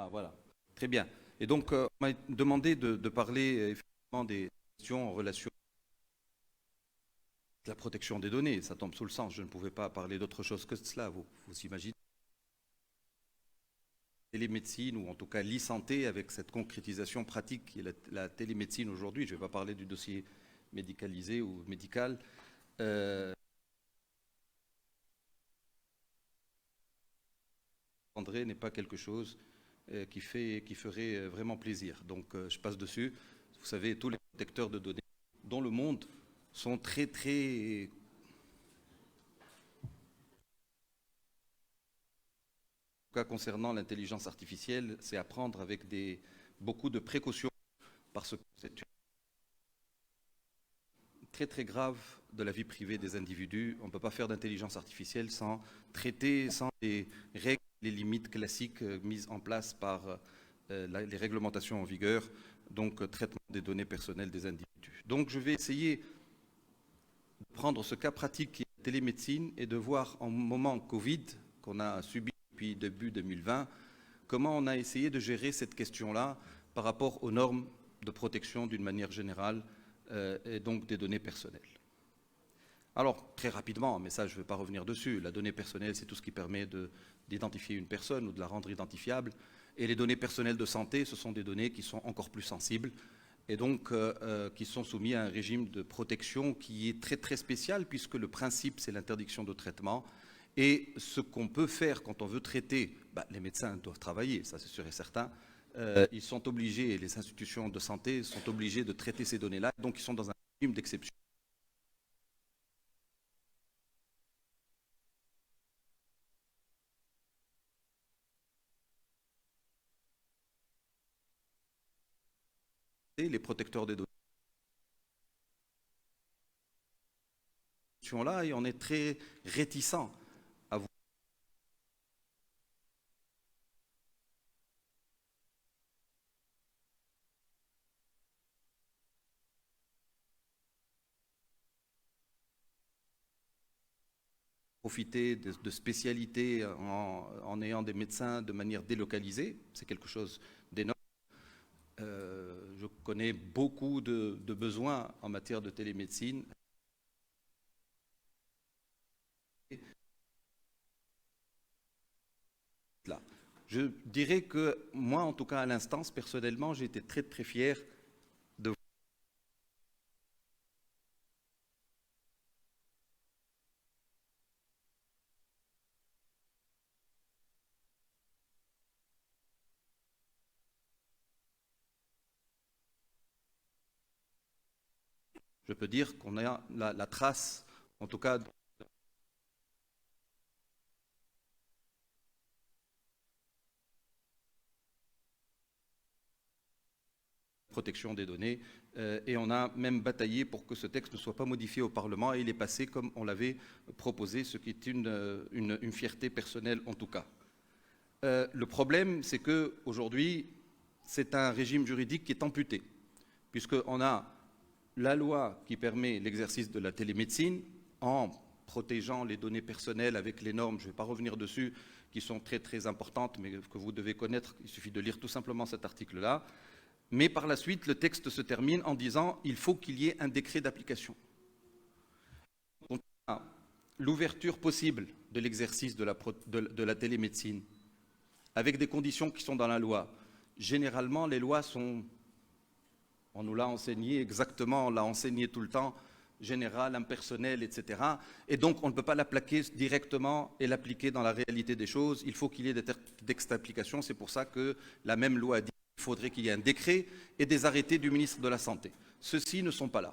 Ah, voilà. Très bien. Et donc, on m'a demandé de parler effectivement des questions en relation avec la protection des données. Ça tombe sous le sens. Je ne pouvais pas parler d'autre chose que cela. Vous imaginez. Télémédecine, ou en tout cas l'e-santé, avec cette concrétisation pratique qui est la télémédecine aujourd'hui. Je ne vais pas parler du dossier médicalisé ou médical. André n'est pas quelque chose qui ferait vraiment plaisir. Donc je passe dessus. Vous savez, tous les protecteurs de données dans le monde sont très très... En tout cas, concernant l'intelligence artificielle, c'est à prendre avec beaucoup de précautions parce que c'est très très grave de la vie privée des individus. On ne peut pas faire d'intelligence artificielle sans traiter, sans les règles, les limites classiques mises en place par les réglementations en vigueur, donc traitement des données personnelles des individus. Donc je vais essayer de prendre ce cas pratique qui est la télémédecine et de voir en moment Covid qu'on a subi depuis début 2020, comment on a essayé de gérer cette question-là par rapport aux normes de protection d'une manière générale et donc des données personnelles. Alors, très rapidement, mais ça je ne vais pas revenir dessus, la donnée personnelle c'est tout ce qui permet d'identifier une personne ou de la rendre identifiable, et les données personnelles de santé, ce sont des données qui sont encore plus sensibles, et donc qui sont soumises à un régime de protection qui est très très spécial, puisque le principe c'est l'interdiction de traitement, et ce qu'on peut faire quand on veut traiter, les médecins doivent travailler, ça c'est sûr et certain, ils sont obligés, les institutions de santé sont obligées de traiter ces données-là, donc ils sont dans un régime d'exception. Les protecteurs des données là, et on est très réticent à vous profiter de spécialités en ayant des médecins de manière délocalisée. C'est quelque chose d'énorme. Je connais beaucoup de besoins en matière de télémédecine. Là. Je dirais que moi, en tout cas à l'instance, personnellement, j'ai été très très fier de... Je peux dire qu'on a la trace, en tout cas, de protection des données, et on a même bataillé pour que ce texte ne soit pas modifié au Parlement, et il est passé comme on l'avait proposé, ce qui est une fierté personnelle en tout cas. Le problème, c'est qu'aujourd'hui, c'est un régime juridique qui est amputé, puisqu'on a la loi qui permet l'exercice de la télémédecine en protégeant les données personnelles avec les normes, je ne vais pas revenir dessus, qui sont très très importantes, mais que vous devez connaître, il suffit de lire tout simplement cet article-là. Mais par la suite, le texte se termine en disant qu'il faut qu'il y ait un décret d'application. L'ouverture possible de l'exercice de la télémédecine, avec des conditions qui sont dans la loi. Généralement, les lois sont, on nous l'a enseigné exactement, on l'a enseigné tout le temps, général, impersonnel, etc. Et donc, on ne peut pas l'appliquer directement et l'appliquer dans la réalité des choses. Il faut qu'il y ait des textes d'application. C'est pour ça que la même loi dit qu'il faudrait qu'il y ait un décret et des arrêtés du ministre de la Santé. Ceux-ci ne sont pas là.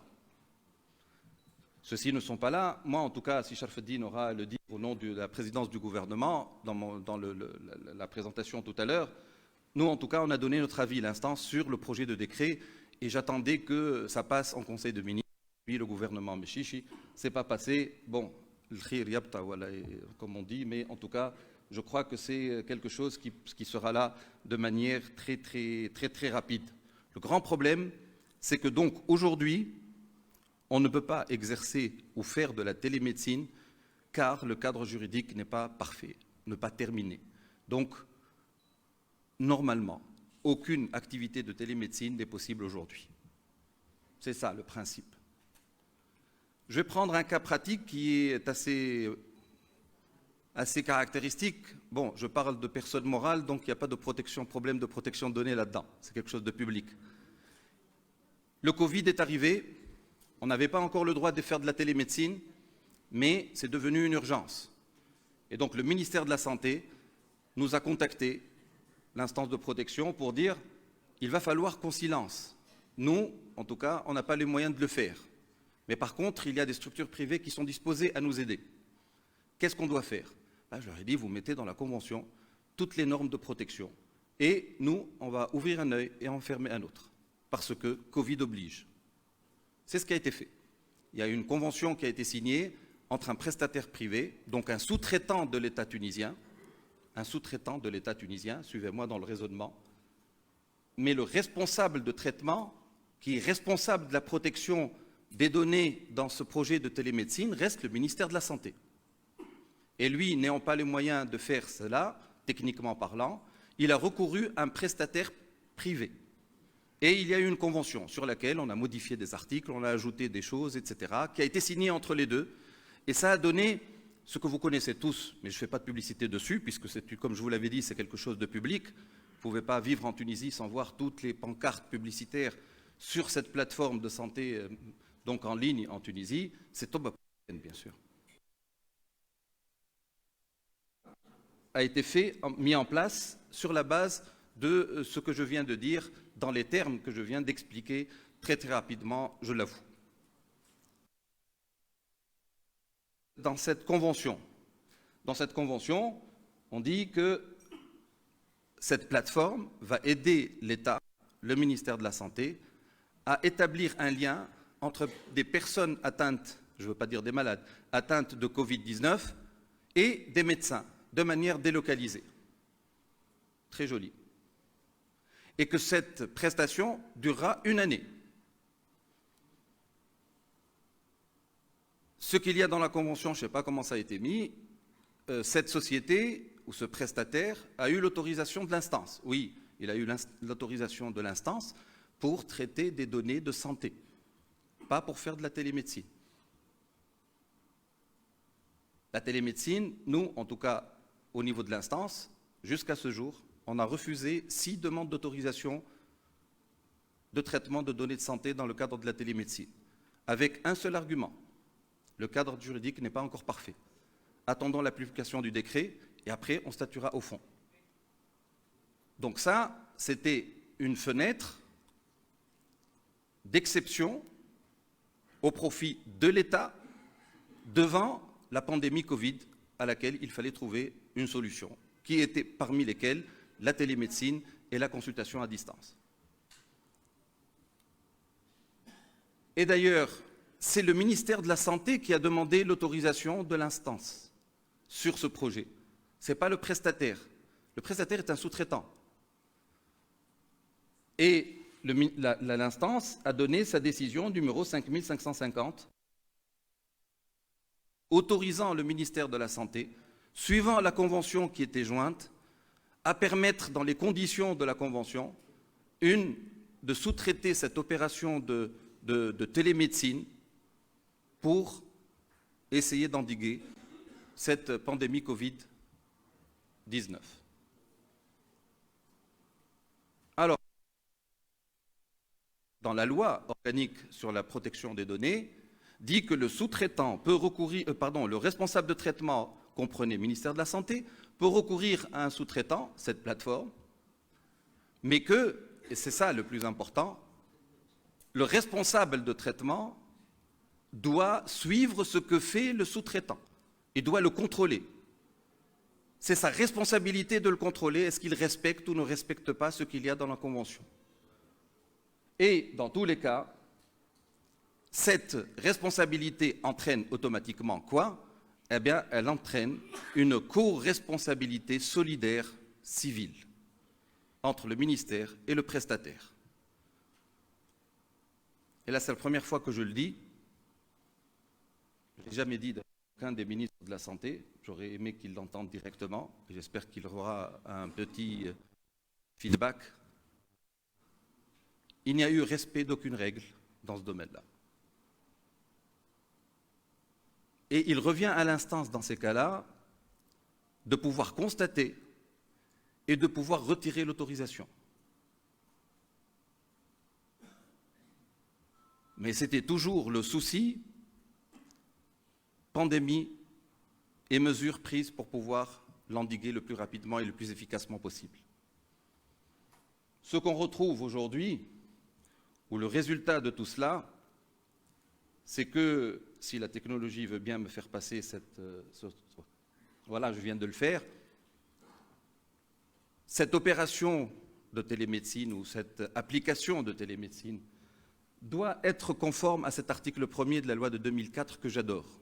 Ceux-ci ne sont pas là. Moi, en tout cas, si Sharfeddin aura à le dire au nom de la présidence du gouvernement, dans la présentation tout à l'heure, nous, en tout cas, on a donné notre avis, l'instance, sur le projet de décret, et j'attendais que ça passe en Conseil de ministres, puis le gouvernement Meshishi. C'est pas passé. Bon, le khir yabta, voilà, comme on dit, mais en tout cas, je crois que c'est quelque chose qui sera là de manière très, très, très, très rapide. Le grand problème, c'est que donc, aujourd'hui, on ne peut pas exercer ou faire de la télémédecine car le cadre juridique n'est pas parfait, n'est pas terminé. Donc, normalement, aucune activité de télémédecine n'est possible aujourd'hui. C'est ça le principe. Je vais prendre un cas pratique qui est assez caractéristique. Bon, je parle de personnes morales, donc il n'y a pas de problème de protection de données là-dedans. C'est quelque chose de public. Le Covid est arrivé, on n'avait pas encore le droit de faire de la télémédecine, mais c'est devenu une urgence. Et donc le ministère de la Santé nous a contacté, l'instance de protection, pour dire il va falloir qu'on s'y lance. Nous, en tout cas, on n'a pas les moyens de le faire. Mais par contre, il y a des structures privées qui sont disposées à nous aider. Qu'est-ce qu'on doit faire? Là, je leur ai dit, vous mettez dans la Convention toutes les normes de protection. Et nous, on va ouvrir un œil et en fermer un autre. Parce que Covid oblige. C'est ce qui a été fait. Il y a une convention qui a été signée entre un prestataire privé, donc un sous-traitant de l'État tunisien, suivez-moi dans le raisonnement, mais le responsable de traitement, qui est responsable de la protection des données dans ce projet de télémédecine, reste le ministère de la Santé. Et lui, n'ayant pas les moyens de faire cela, techniquement parlant, il a recouru à un prestataire privé. Et il y a eu une convention sur laquelle on a modifié des articles, on a ajouté des choses, etc., qui a été signée entre les deux. Et ça a donné ce que vous connaissez tous, mais je ne fais pas de publicité dessus, puisque, comme je vous l'avais dit, c'est quelque chose de public. Vous ne pouvez pas vivre en Tunisie sans voir toutes les pancartes publicitaires sur cette plateforme de santé, donc en ligne en Tunisie. C'est Toba, bien sûr. A été mis en place sur la base de ce que je viens de dire, dans les termes que je viens d'expliquer très rapidement, je l'avoue. Dans cette convention, on dit que cette plateforme va aider l'État, le ministère de la Santé, à établir un lien entre des personnes atteintes, je ne veux pas dire des malades, atteintes de Covid-19 et des médecins, de manière délocalisée. Très joli. Et que cette prestation durera 1 année. Ce qu'il y a dans la Convention, je ne sais pas comment ça a été mis, cette société ou ce prestataire a eu l'autorisation de l'instance. Oui, il a eu l'autorisation de l'instance pour traiter des données de santé, pas pour faire de la télémédecine. La télémédecine, nous, en tout cas, au niveau de l'instance, jusqu'à ce jour, on a refusé 6 demandes d'autorisation de traitement de données de santé dans le cadre de la télémédecine, avec un seul argument. Le cadre juridique n'est pas encore parfait. Attendons la publication du décret et après on statuera au fond. Donc ça, c'était une fenêtre d'exception au profit de l'État devant la pandémie Covid à laquelle il fallait trouver une solution, qui était parmi lesquelles la télémédecine et la consultation à distance. Et d'ailleurs, c'est le ministère de la Santé qui a demandé l'autorisation de l'instance sur ce projet. Ce n'est pas le prestataire. Le prestataire est un sous-traitant. Et l'instance a donné sa décision numéro 5550, autorisant le ministère de la Santé, suivant la convention qui était jointe, à permettre, dans les conditions de la convention, de sous-traiter cette opération de télémédecine pour essayer d'endiguer cette pandémie Covid-19. Alors, dans la loi organique sur la protection des données, dit que le sous-traitant peut recourir, le responsable de traitement, comprenez ministère de la Santé, peut recourir à un sous-traitant, cette plateforme, mais que, et c'est ça le plus important, le responsable de traitement doit suivre ce que fait le sous-traitant et doit le contrôler. C'est sa responsabilité de le contrôler, est-ce qu'il respecte ou ne respecte pas ce qu'il y a dans la Convention. Et dans tous les cas, cette responsabilité entraîne automatiquement quoi? Eh bien, elle entraîne une co-responsabilité solidaire civile entre le ministère et le prestataire. Et là, c'est la première fois que je le dis. Je n'ai jamais dit d'aucun des ministres de la Santé. J'aurais aimé qu'il l'entende directement. J'espère qu'il aura un petit feedback, il n'y a eu respect d'aucune règle dans ce domaine-là. Et il revient à l'instance, dans ces cas-là, de pouvoir constater et de pouvoir retirer l'autorisation. Mais c'était toujours le souci, pandémie et mesures prises pour pouvoir l'endiguer le plus rapidement et le plus efficacement possible. Ce qu'on retrouve aujourd'hui, ou le résultat de tout cela, c'est que, si la technologie veut bien me faire passer voilà, je viens de le faire, cette opération de télémédecine ou cette application de télémédecine doit être conforme à cet article 1er de la loi de 2004 que j'adore.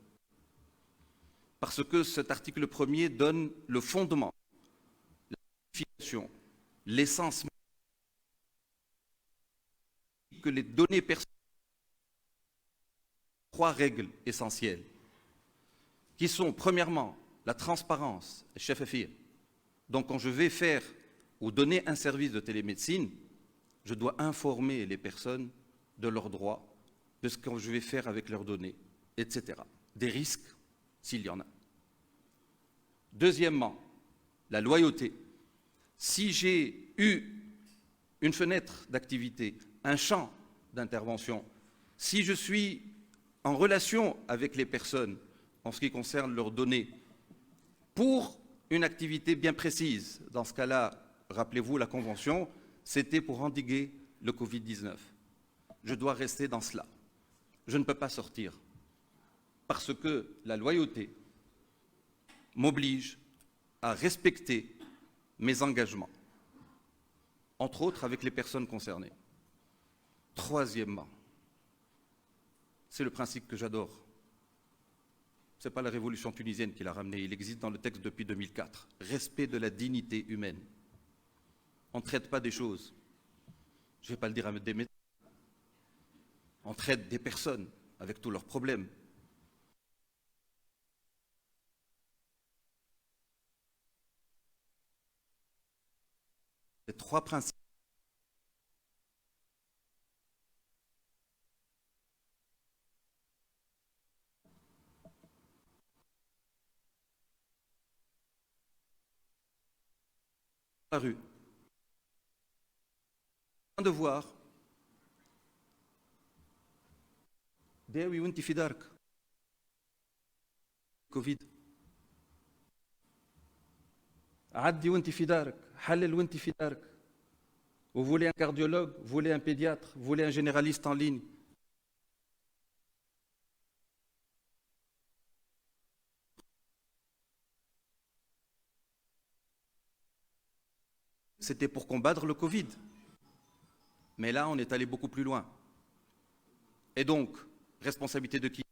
Parce que cet article 1er donne le fondement, la signification, l'essence que les données personnelles, trois règles essentielles, qui sont premièrement la transparence, chef FIR. Donc quand je vais faire ou donner un service de télémédecine, je dois informer les personnes de leurs droits, de ce que je vais faire avec leurs données, etc. Des risques, s'il y en a. Deuxièmement, la loyauté. Si j'ai eu une fenêtre d'activité, un champ d'intervention, si je suis en relation avec les personnes en ce qui concerne leurs données, pour une activité bien précise, dans ce cas-là, rappelez-vous la convention, c'était pour endiguer le Covid-19. Je dois rester dans cela. Je ne peux pas sortir parce que la loyauté m'oblige à respecter mes engagements, entre autres avec les personnes concernées. Troisièmement, c'est le principe que j'adore. Ce n'est pas la révolution tunisienne qui l'a ramené, il existe dans le texte depuis 2004. Respect de la dignité humaine. On ne traite pas des choses. Je ne vais pas le dire à des médecins. On traite des personnes avec tous leurs problèmes. Les trois principes. La rue. Un devoir. داوي وانت في دارك. كوفيد. عدي وانت في دارك، حلل وانت في دارك. Vous voulez un cardiologue, vous voulez un pédiatre, vous voulez un généraliste en ligne. C'était pour combattre le Covid. Mais là, on est allé beaucoup plus loin. Et donc, responsabilité de qui?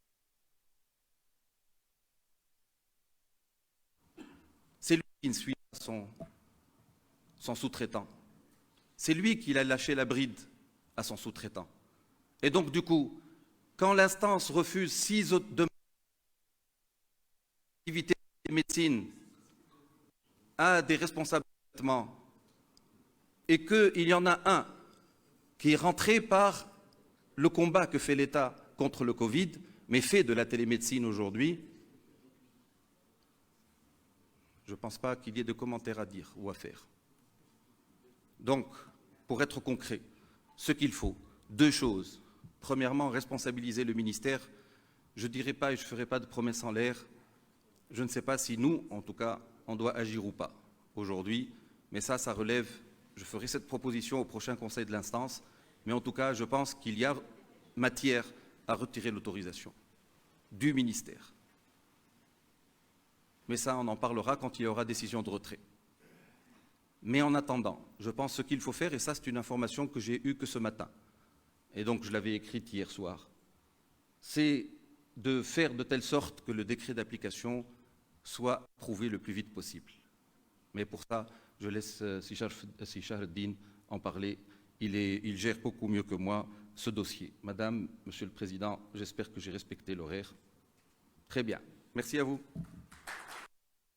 C'est lui qui ne suit pas son sous-traitant. C'est lui qui a lâché la bride à son sous-traitant. Et donc, du coup, quand l'instance refuse 6 autres demandes d'activité de médecine à des responsables de traitement, et qu'il y en a un qui est rentré par le combat que fait l'État contre le Covid, mais fait de la télémédecine aujourd'hui, je ne pense pas qu'il y ait de commentaires à dire ou à faire. Donc, pour être concret, ce qu'il faut, 2 choses. Premièrement, responsabiliser le ministère. Je ne dirai pas et je ne ferai pas de promesses en l'air. Je ne sais pas si nous, en tout cas, on doit agir ou pas aujourd'hui, mais ça relève. Je ferai cette proposition au prochain conseil de l'instance, mais en tout cas, je pense qu'il y a matière à retirer l'autorisation du ministère. Mais ça, on en parlera quand il y aura décision de retrait. Mais en attendant, je pense ce qu'il faut faire, et ça c'est une information que j'ai eue que ce matin, et donc je l'avais écrite hier soir, c'est de faire de telle sorte que le décret d'application soit approuvé le plus vite possible. Mais pour ça, je laisse Sichar-Eddine en parler. Il gère beaucoup mieux que moi ce dossier. Madame, Monsieur le Président, j'espère que j'ai respecté l'horaire. Très bien. Merci à vous.